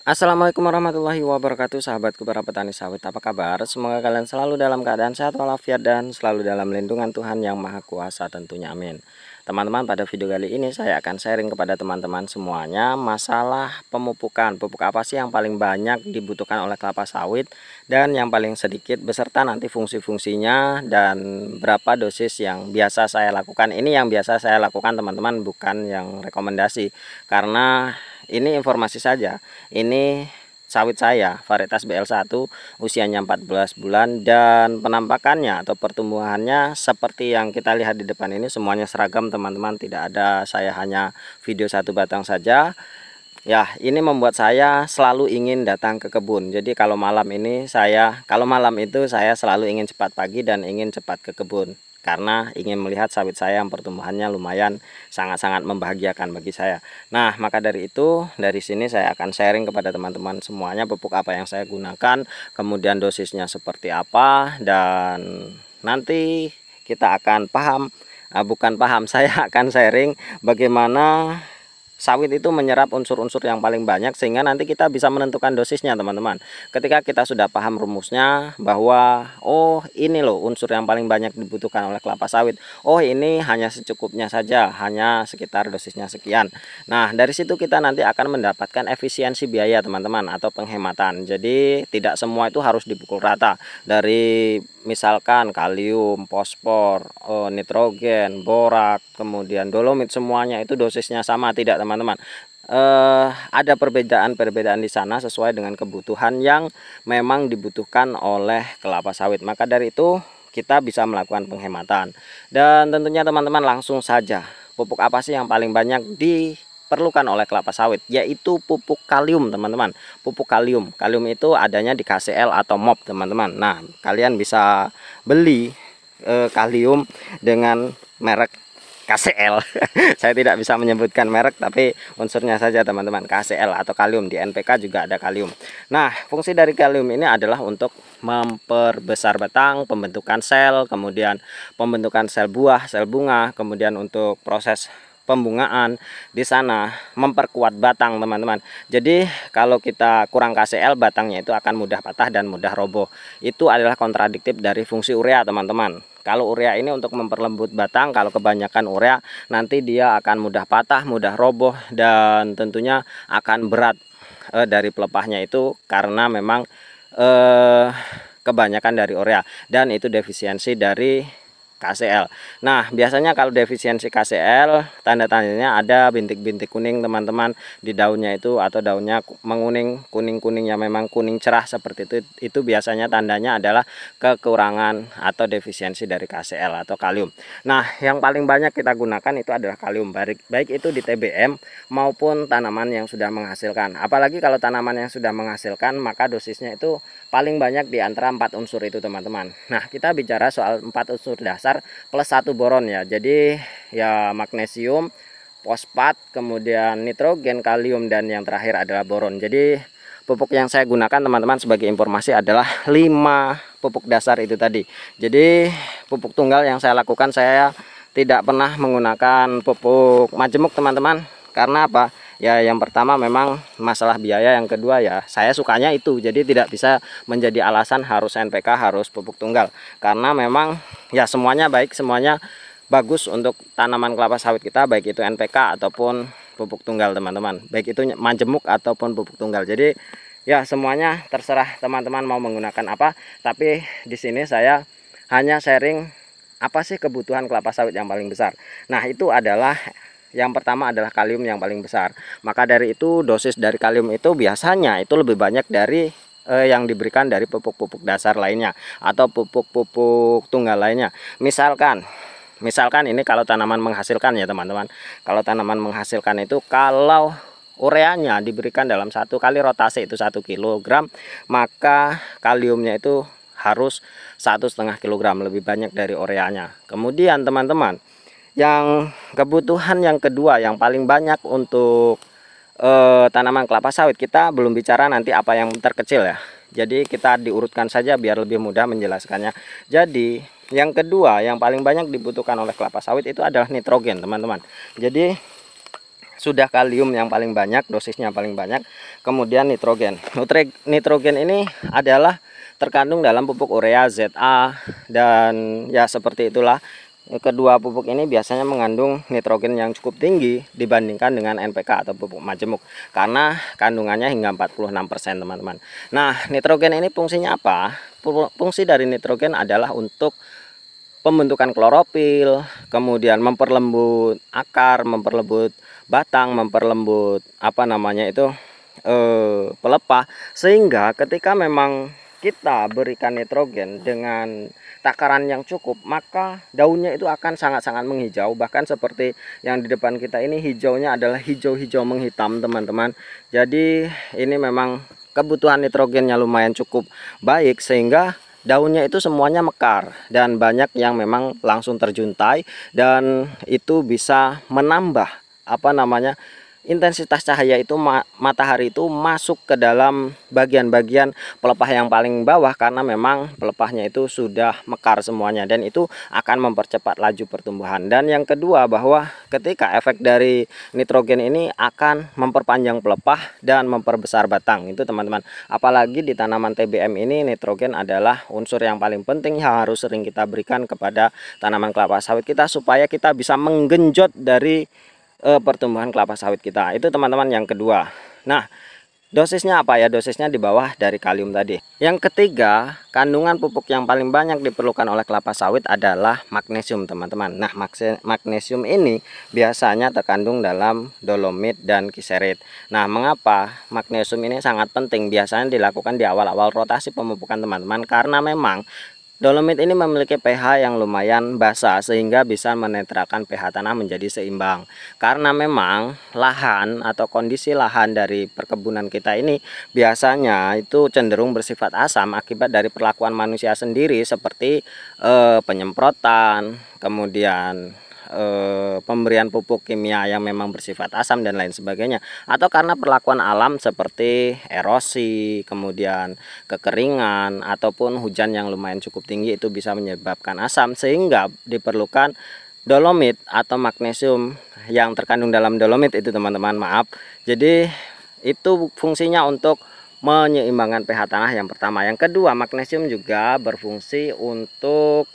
Assalamualaikum warahmatullahi wabarakatuh, sahabatku para petani sawit, apa kabar? Semoga kalian selalu dalam keadaan sehat walafiat dan selalu dalam lindungan Tuhan yang Maha Kuasa tentunya, amin. Teman-teman, pada video kali ini saya akan sharing kepada teman-teman semuanya masalah pemupukan. Pupuk apa sih yang paling banyak dibutuhkan oleh kelapa sawit dan yang paling sedikit, beserta nanti fungsi-fungsinya dan berapa dosis yang biasa saya lakukan. Ini yang biasa saya lakukan teman-teman, bukan yang rekomendasi, karena ini informasi saja. Ini sawit saya varietas BL1, usianya 14 bulan dan penampakannya atau pertumbuhannya seperti yang kita lihat di depan ini semuanya seragam teman-teman, tidak ada saya hanya video satu batang saja. Ya, ini membuat saya selalu ingin datang ke kebun. Jadi kalau malam itu saya selalu ingin cepat pagi dan ingin cepat ke kebun, karena ingin melihat sawit saya yang pertumbuhannya lumayan sangat-sangat membahagiakan bagi saya. Nah, maka dari itu dari sini saya akan sharing kepada teman-teman semuanya pupuk apa yang saya gunakan, kemudian dosisnya seperti apa, dan nanti kita akan paham, bukan paham, saya akan sharing bagaimana sawit itu menyerap unsur-unsur yang paling banyak sehingga nanti kita bisa menentukan dosisnya teman-teman. Ketika kita sudah paham rumusnya bahwa oh ini loh unsur yang paling banyak dibutuhkan oleh kelapa sawit, oh ini hanya secukupnya saja, hanya sekitar dosisnya sekian. Nah, dari situ kita nanti akan mendapatkan efisiensi biaya teman-teman atau penghematan. Jadi tidak semua itu harus dipukul rata, dari misalkan kalium, fosfor, nitrogen, borak, kemudian dolomit, semuanya itu dosisnya sama, tidak teman-teman. Ada perbedaan-perbedaan di sana sesuai dengan kebutuhan yang memang dibutuhkan oleh kelapa sawit. Maka dari itu kita bisa melakukan penghematan. Dan tentunya teman-teman langsung saja, pupuk apa sih yang paling banyak diperlukan oleh kelapa sawit? Yaitu pupuk kalium teman-teman. Pupuk kalium itu adanya di KCL atau MOP teman-teman. Nah, kalian bisa beli kalium dengan merek KCL. Saya tidak bisa menyebutkan merek, tapi unsurnya saja teman-teman, KCL atau kalium. Di NPK juga ada kalium. Nah, fungsi dari kalium ini adalah untuk memperbesar batang, pembentukan sel, kemudian pembentukan sel buah, sel bunga, kemudian untuk proses pembungaan di sana, memperkuat batang teman-teman. Jadi kalau kita kurang KCL, batangnya itu akan mudah patah dan mudah roboh. Itu adalah kontradiktif dari fungsi urea teman-teman. Kalau urea ini untuk memperlembut batang, kalau kebanyakan urea nanti dia akan mudah patah, mudah roboh, dan tentunya akan berat dari pelepahnya itu, karena memang kebanyakan dari urea, dan itu defisiensi dari KCL. Nah, biasanya kalau defisiensi KCL, tanda-tandanya ada bintik-bintik kuning teman-teman di daunnya itu, atau daunnya menguning, kuning-kuning yang memang kuning cerah seperti itu. Itu biasanya tandanya adalah kekurangan atau defisiensi dari KCL atau kalium. Nah, yang paling banyak kita gunakan itu adalah kalium, baik itu di TBM maupun tanaman yang sudah menghasilkan. Apalagi kalau tanaman yang sudah menghasilkan, maka dosisnya itu paling banyak di antara 4 unsur itu teman-teman. Nah, kita bicara soal 4 unsur dasar plus 1 boron ya. Jadi ya magnesium, fosfat, kemudian nitrogen, kalium, dan yang terakhir adalah boron. Jadi pupuk yang saya gunakan teman-teman sebagai informasi adalah 5 pupuk dasar itu tadi. Jadi pupuk tunggal yang saya lakukan, saya tidak pernah menggunakan pupuk majemuk teman-teman. Karena apa? Ya, yang pertama memang masalah biaya, yang kedua ya saya sukanya itu, jadi tidak bisa menjadi alasan harus NPK, harus pupuk tunggal, karena memang ya semuanya baik, semuanya bagus untuk tanaman kelapa sawit kita, baik itu NPK ataupun pupuk tunggal teman-teman, baik itu majemuk ataupun pupuk tunggal. Jadi ya semuanya terserah teman-teman mau menggunakan apa, tapi di sini saya hanya sharing apa sih kebutuhan kelapa sawit yang paling besar. Nah, itu adalah yang pertama adalah kalium yang paling besar. Maka dari itu dosis dari kalium itu biasanya itu lebih banyak dari yang diberikan dari pupuk-pupuk dasar lainnya atau pupuk-pupuk tunggal lainnya. Misalkan ini kalau tanaman menghasilkan ya teman-teman. Kalau tanaman menghasilkan itu, kalau ureanya diberikan dalam 1 kali rotasi itu 1 kg, maka kaliumnya itu harus 1,5 kg, lebih banyak dari ureanya. Kemudian teman-teman, yang kebutuhan yang kedua yang paling banyak untuk tanaman kelapa sawit, kita belum bicara nanti apa yang terkecil ya. Jadi kita diurutkan saja biar lebih mudah menjelaskannya. Jadi yang kedua yang paling banyak dibutuhkan oleh kelapa sawit itu adalah nitrogen teman-teman. Jadi sudah kalium yang paling banyak, dosisnya paling banyak, kemudian nitrogen. Nitrogen ini adalah terkandung dalam pupuk urea, ZA, dan ya seperti itulah. Kedua pupuk ini biasanya mengandung nitrogen yang cukup tinggi dibandingkan dengan NPK atau pupuk majemuk, karena kandungannya hingga 46% teman-teman. Nah, nitrogen ini fungsinya apa? Fungsi dari nitrogen adalah untuk pembentukan klorofil, kemudian memperlembut akar, memperlembut batang, memperlembut pelepah, sehingga ketika memang kita berikan nitrogen dengan takaran yang cukup, maka daunnya itu akan sangat-sangat menghijau. Bahkan seperti yang di depan kita ini, hijaunya adalah hijau-hijau menghitam teman-teman. Jadi ini memang kebutuhan nitrogennya lumayan cukup baik, sehingga daunnya itu semuanya mekar dan banyak yang memang langsung terjuntai, dan itu bisa menambah intensitas cahaya itu, matahari itu masuk ke dalam bagian-bagian pelepah yang paling bawah, karena memang pelepahnya itu sudah mekar semuanya, dan itu akan mempercepat laju pertumbuhan. Dan yang kedua, bahwa ketika efek dari nitrogen ini akan memperpanjang pelepah dan memperbesar batang itu teman-teman. Apalagi di tanaman TBM ini, nitrogen adalah unsur yang paling penting yang harus sering kita berikan kepada tanaman kelapa sawit kita, supaya kita bisa menggenjot dari pertumbuhan kelapa sawit kita. Itu teman-teman yang kedua. Nah, dosisnya apa ya? Dosisnya di bawah dari kalium tadi. Yang ketiga, kandungan pupuk yang paling banyak diperlukan oleh kelapa sawit adalah magnesium teman-teman. Nah, magnesium ini biasanya terkandung dalam dolomit dan kiserit. Nah, mengapa magnesium ini sangat penting? Biasanya dilakukan di awal-awal rotasi pemupukan teman-teman, karena memang dolomit ini memiliki pH yang lumayan basa, sehingga bisa menetralkan pH tanah menjadi seimbang. Karena memang lahan atau kondisi lahan dari perkebunan kita ini biasanya itu cenderung bersifat asam akibat dari perlakuan manusia sendiri, seperti penyemprotan, kemudian pemberian pupuk kimia yang memang bersifat asam dan lain sebagainya, atau karena perlakuan alam seperti erosi, kemudian kekeringan, ataupun hujan yang lumayan cukup tinggi, itu bisa menyebabkan asam, sehingga diperlukan dolomit atau magnesium yang terkandung dalam dolomit itu teman-teman. Jadi itu fungsinya untuk menyeimbangkan pH tanah yang pertama. Yang kedua, magnesium juga berfungsi untuk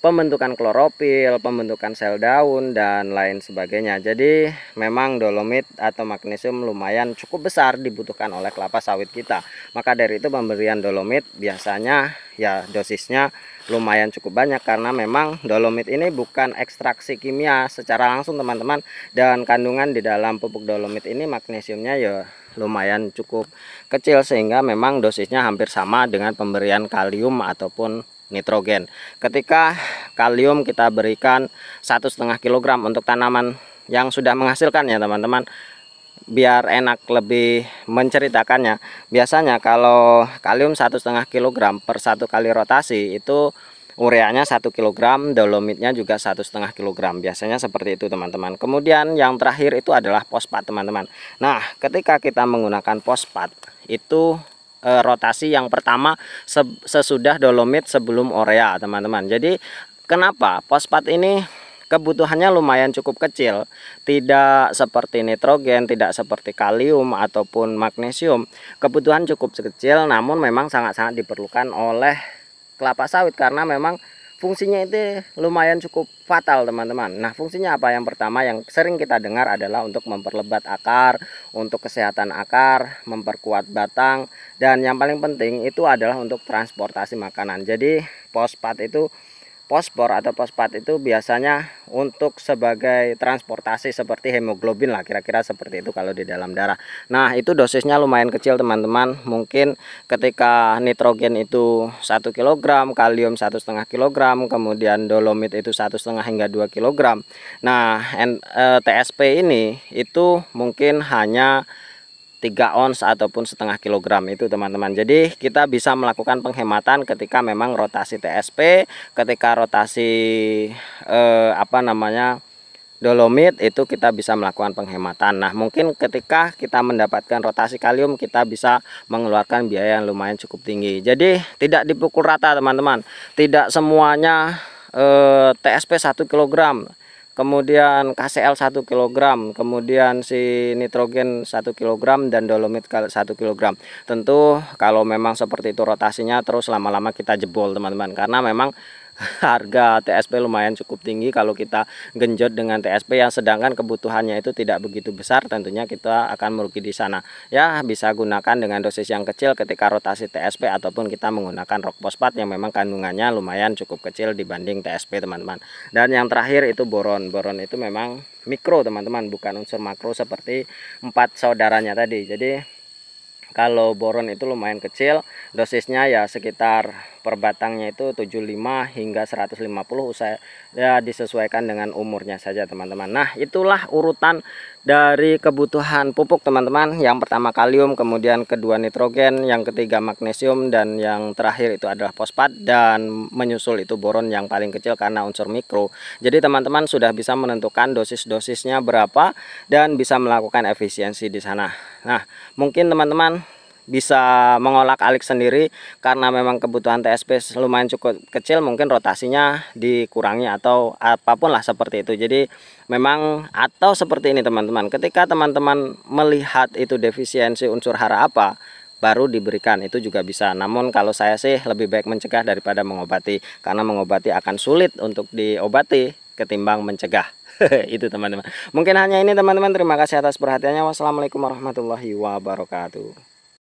pembentukan klorofil, pembentukan sel daun, dan lain sebagainya. Jadi memang dolomit atau magnesium lumayan cukup besar dibutuhkan oleh kelapa sawit kita. Maka dari itu pemberian dolomit biasanya ya dosisnya lumayan cukup banyak, karena memang dolomit ini bukan ekstraksi kimia secara langsung teman-teman, dan kandungan di dalam pupuk dolomit ini magnesiumnya ya lumayan cukup kecil, sehingga memang dosisnya hampir sama dengan pemberian kalium ataupun nitrogen. Ketika kalium kita berikan 1,5 kg untuk tanaman yang sudah menghasilkan ya teman-teman, biar enak lebih menceritakannya. Biasanya kalau kalium 1,5 kg per 1 kali rotasi, itu ureanya 1 kg, dolomitnya juga 1,5 kg. Biasanya seperti itu teman-teman. Kemudian yang terakhir itu adalah fosfat teman-teman. Nah, ketika kita menggunakan fosfat itu rotasi yang pertama sesudah dolomit sebelum urea teman-teman. Jadi kenapa fosfat ini kebutuhannya lumayan cukup kecil, tidak seperti nitrogen, tidak seperti kalium ataupun magnesium. Kebutuhan cukup kecil, namun memang sangat-sangat diperlukan oleh kelapa sawit, karena memang fungsinya itu lumayan cukup fatal teman-teman. Nah, fungsinya apa? Yang pertama yang sering kita dengar adalah untuk memperlebat akar, untuk kesehatan akar, memperkuat batang, dan yang paling penting itu adalah untuk transportasi makanan. Jadi fosfor atau fosfat itu biasanya untuk sebagai transportasi seperti hemoglobin lah, kira-kira seperti itu kalau di dalam darah. Nah, itu dosisnya lumayan kecil teman-teman. Mungkin ketika nitrogen itu 1 kg, kalium 1,5 kg, kemudian dolomit itu 1,5 hingga 2 kg. Nah, TSP ini itu mungkin hanya 3 ons ataupun setengah kilogram itu teman-teman. Jadi kita bisa melakukan penghematan ketika memang rotasi TSP, ketika rotasi dolomit itu kita bisa melakukan penghematan. Nah, mungkin ketika kita mendapatkan rotasi kalium, kita bisa mengeluarkan biaya yang lumayan cukup tinggi. Jadi tidak dipukul rata teman-teman. Tidak semuanya TSP 1 kg. kemudian KCl 1 kg, kemudian si nitrogen 1 kg, dan dolomit 1 kg. Tentu kalau memang seperti itu rotasinya terus lama-lama kita jebol teman-teman, karena memang harga TSP lumayan cukup tinggi kalau kita genjot dengan TSP yang sedangkan kebutuhannya itu tidak begitu besar, tentunya kita akan merugi di sana. Ya, bisa gunakan dengan dosis yang kecil ketika rotasi TSP ataupun kita menggunakan rock fosfat yang memang kandungannya lumayan cukup kecil dibanding TSP teman-teman. Dan yang terakhir itu boron. Boron itu memang mikro teman-teman, bukan unsur makro seperti 4 saudaranya tadi. Jadi kalau boron itu lumayan kecil, dosisnya ya sekitar per batangnya itu 75 hingga 150, ya disesuaikan dengan umurnya saja teman-teman. Nah, itulah urutan dari kebutuhan pupuk teman-teman. Yang pertama kalium, kemudian kedua nitrogen, yang ketiga magnesium, dan yang terakhir itu adalah fosfat, dan menyusul itu boron yang paling kecil karena unsur mikro. Jadi teman-teman sudah bisa menentukan dosis-dosisnya berapa dan bisa melakukan efisiensi di sana. Nah, mungkin teman-teman bisa mengolak-alik sendiri karena memang kebutuhan TSP lumayan cukup kecil, mungkin rotasinya dikurangi atau apapun lah seperti itu. Jadi memang atau seperti ini teman-teman, ketika teman-teman melihat itu defisiensi unsur hara apa baru diberikan, itu juga bisa. Namun kalau saya sih lebih baik mencegah daripada mengobati, karena mengobati akan sulit untuk diobati ketimbang mencegah. Itu teman-teman, mungkin hanya ini teman-teman. Terima kasih atas perhatiannya. Wassalamualaikum warahmatullahi wabarakatuh.